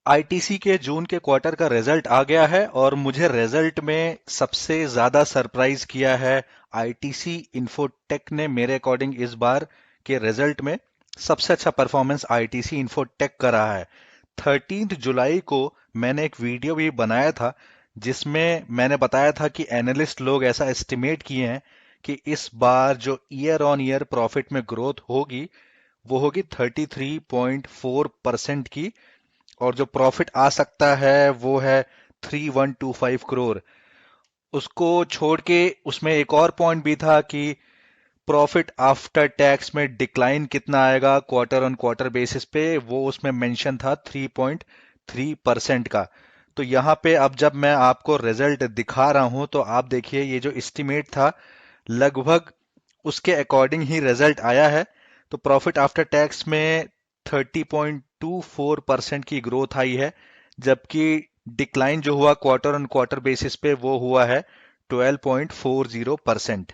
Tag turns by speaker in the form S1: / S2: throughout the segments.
S1: ITC के जून के quarter का रिजल्ट आ गया है और मुझे रिजल्ट में सबसे ज्यादा सरप्राइज किया है आईटीसी इन्फोटेक ने। मेरे अकॉर्डिंग इस बार के रिजल्ट में सबसे अच्छा परफॉर्मेंस आईटीसी इन्फोटेक का रहा है। 13 जुलाई को मैंने एक वीडियो भी बनाया था जिसमें मैंने बताया था कि एनालिस्ट लोग ऐसा एस्टिमेट किए हैं कि इस बार जो ईयर ऑन ईयर प्रॉफिट में ग्रोथ होगी वो होगी 33.4% की, और जो प्रॉफिट आ सकता है वो है 3125 करोड़। उसको छोड़ के उसमें एक और पॉइंट भी था कि प्रॉफिट आफ्टर टैक्स में डिक्लाइन कितना आएगा क्वार्टर ऑन क्वार्टर बेसिस पे, वो उसमें मेंशन था 3.3% का। तो यहाँ पे अब जब मैं आपको रिजल्ट दिखा रहा हूं तो आप देखिए ये जो एस्टिमेट था लगभग उसके अकॉर्डिंग ही रिजल्ट आया है। तो प्रॉफिट आफ्टर टैक्स में 30.24% की ग्रोथ आई है, जबकि डिक्लाइन जो हुआ क्वार्टर ऑन क्वार्टर बेसिस पे वो हुआ है 12.40%।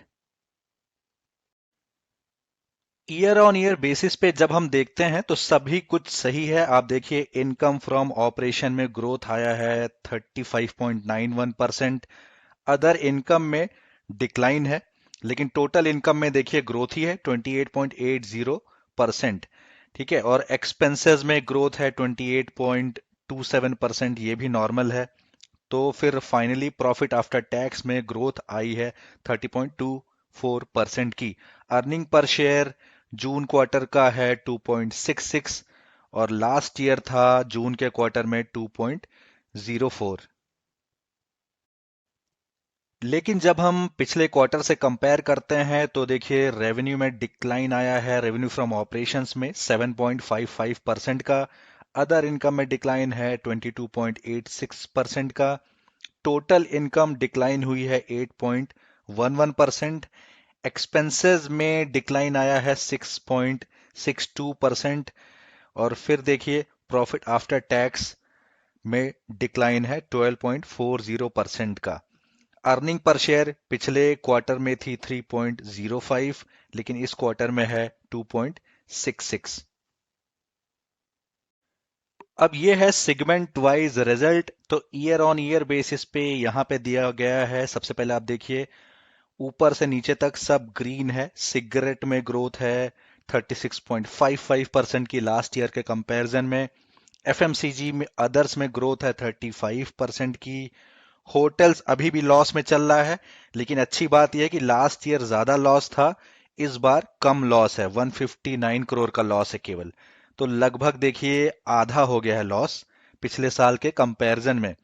S1: ईयर ऑन ईयर बेसिस पे जब हम देखते हैं तो सभी कुछ सही है। आप देखिए इनकम फ्रॉम ऑपरेशन में ग्रोथ आया है 35.91%। अदर इनकम में डिक्लाइन है, लेकिन टोटल इनकम में देखिए ग्रोथ ही है 28.80%। ठीक है, और एक्सपेंसेस में ग्रोथ है 28.27%, ये भी नॉर्मल है। तो फिर फाइनली प्रॉफिट आफ्टर टैक्स में ग्रोथ आई है 30.24% की। अर्निंग पर शेयर जून क्वार्टर का है 2.66 और लास्ट ईयर था जून के क्वार्टर में 2.04। लेकिन जब हम पिछले क्वार्टर से कंपेयर करते हैं तो देखिए रेवेन्यू में डिक्लाइन आया है, रेवेन्यू फ्रॉम ऑपरेशंस में 7.55% का। अदर इनकम में डिक्लाइन है 22.86% का। टोटल इनकम डिक्लाइन हुई है 8.11%। एक्सपेंसेस में डिक्लाइन आया है 6.62%। और फिर देखिए प्रॉफिट आफ्टर टैक्स में डिक्लाइन है 12.40% का। अर्निंग पर शेयर पिछले क्वार्टर में थी 3.05, लेकिन इस क्वार्टर में है 2.66। अब ये है सेगमेंट वाइज रिजल्ट। तो ईयर ऑन ईयर बेसिस पे यहाँ पे दिया गया है। सबसे पहले आप देखिए ऊपर से नीचे तक सब ग्रीन है। सिगरेट में ग्रोथ है 36.55% की लास्ट ईयर के कंपैरिजन में। एफएमसीजी में अदर्स में ग्रोथ है 35% की। होटल्स अभी भी लॉस में चल रहा है, लेकिन अच्छी बात यह है कि लास्ट ईयर ज्यादा लॉस था, इस बार कम लॉस है, 159 करोड़ का लॉस है केवल। तो लगभग देखिए आधा हो गया है लॉस पिछले साल के कंपैरिजन में।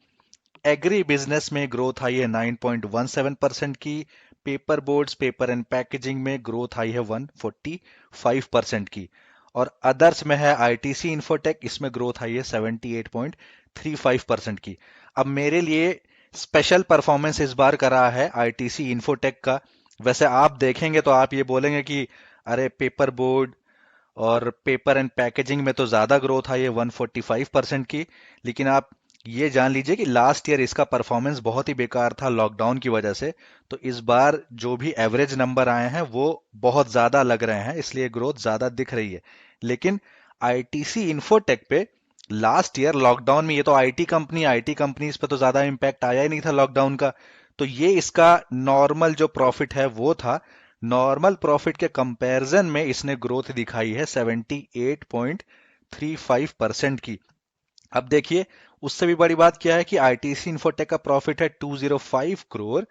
S1: एग्री बिजनेस में ग्रोथ आई है 9.17% की। Paper boards paper and packaging में ग्रोथ आई है 145% की। और अदर्स में है आईटीसी इंफोटेक, इसमें ग्रोथ आई है 78.35% की। अब मेरे लिए स्पेशल परफॉर्मेंस इस बार का रहा है आईटीसी इंफोटेक का। वैसे आप देखेंगे तो आप ये बोलेंगे कि अरे पेपर बोर्ड और पेपर एंड पैकेजिंग में तो ज्यादा ग्रोथ आई है 145% की, लेकिन आप ये जान लीजिए कि लास्ट ईयर इसका परफॉर्मेंस बहुत ही बेकार था लॉकडाउन की वजह से। तो इस बार जो भी एवरेज नंबर आए हैं वो बहुत ज्यादा लग रहे हैं, इसलिए ग्रोथ ज्यादा दिख रही है। लेकिन आईटीसी इंफोटेक पे लास्ट ईयर लॉकडाउन में, ये तो आईटी कंपनीज पे तो ज्यादा इंपैक्ट आया ही नहीं था लॉकडाउन का, तो ये इसका नॉर्मल जो प्रॉफिट है वो था। नॉर्मल प्रॉफिट के कंपैरिजन में इसने ग्रोथ दिखाई है 78.35% की। अब देखिए उससे भी बड़ी बात क्या है कि आईटीसी इन्फोटेक का प्रॉफिट है 205 करोड़,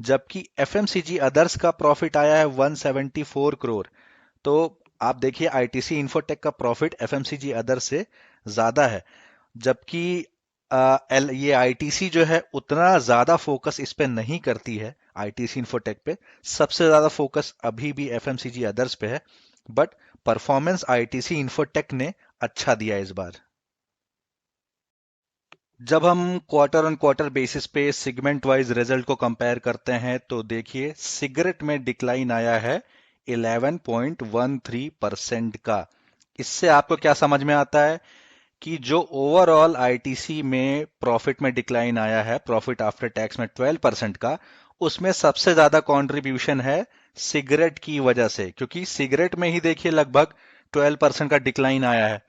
S1: जबकि एफएमसीजी अदर्स का प्रॉफिट आया है 174 करोड़। तो आप देखिए आईटीसी इन्फोटेक का प्रॉफिट एफएमसीजी अदर से ज्यादा है, जबकि ये आईटीसी जो है उतना ज्यादा फोकस इस पे नहीं करती है। आईटीसी इन्फोटेक पे सबसे ज्यादा फोकस अभी भी एफएमसीजी अदर्स पे है, बट परफॉर्मेंस आईटीसी इन्फोटेक ने अच्छा दिया इस बार। जब हम क्वार्टर ऑन क्वार्टर बेसिस पे सेगमेंट वाइज रिजल्ट को कंपेयर करते हैं तो देखिए सिगरेट में डिक्लाइन आया है 11.13% का। इससे आपको क्या समझ में आता है कि जो ओवरऑल आईटीसी में प्रॉफिट में डिक्लाइन आया है प्रॉफिट आफ्टर टैक्स में 12% का, उसमें सबसे ज्यादा कंट्रीब्यूशन है सिगरेट की वजह से, क्योंकि सिगरेट में ही देखिए लगभग 12% का डिक्लाइन आया है।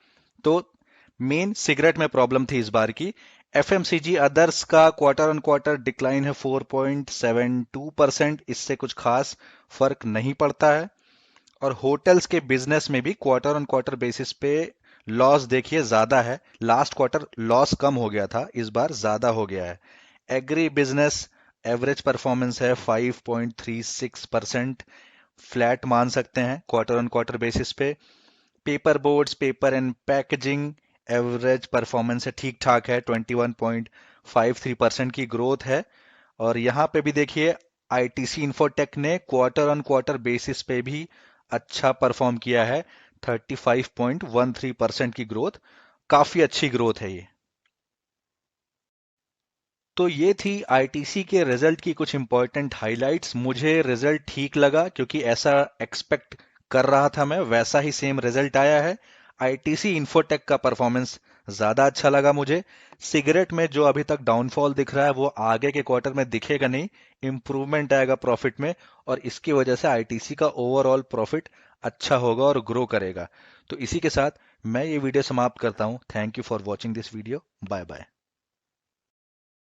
S1: तो मेन सिगरेट में प्रॉब्लम थी इस बार की। एफएमसीजी अदर्स का क्वार्टर ऑन क्वार्टर डिक्लाइन है 4.72%, इससे कुछ खास फर्क नहीं पड़ता है। और होटल्स के बिजनेस में भी क्वार्टर ऑन क्वार्टर बेसिस पे लॉस देखिए ज्यादा है। लास्ट क्वार्टर लॉस कम हो गया था, इस बार ज्यादा हो गया है। एग्री बिजनेस एवरेज परफॉर्मेंस है 5.36%, फ्लैट मान सकते हैं क्वार्टर ऑन क्वार्टर बेसिस पे। Paper boards paper and packaging average performance है, ठीक ठाक है, 21.53% की ग्रोथ है। और यहाँ पे भी देखिए आईटीसी इंफोटेक ने क्वार्टर ऑन क्वार्टर बेसिस पे भी अच्छा परफॉर्म किया है, 35.13% की ग्रोथ, काफी अच्छी ग्रोथ है ये। तो ये थी आईटीसी के रिजल्ट की कुछ इंपॉर्टेंट हाइलाइट्स। मुझे रिजल्ट ठीक लगा क्योंकि ऐसा एक्सपेक्ट कर रहा था मैं, वैसा ही सेम रिजल्ट आया है। आईटीसी इंफोटेक का परफॉर्मेंस ज्यादा अच्छा लगा मुझे। सिगरेट में जो अभी तक डाउनफॉल दिख रहा है वो आगे के क्वार्टर में दिखेगा नहीं, इंप्रूवमेंट आएगा प्रॉफिट में, और इसकी वजह से आईटीसी का ओवरऑल प्रॉफिट अच्छा होगा और ग्रो करेगा। तो इसी के साथ मैं ये वीडियो समाप्त करता हूँ। Thank you for watching this video. Bye bye.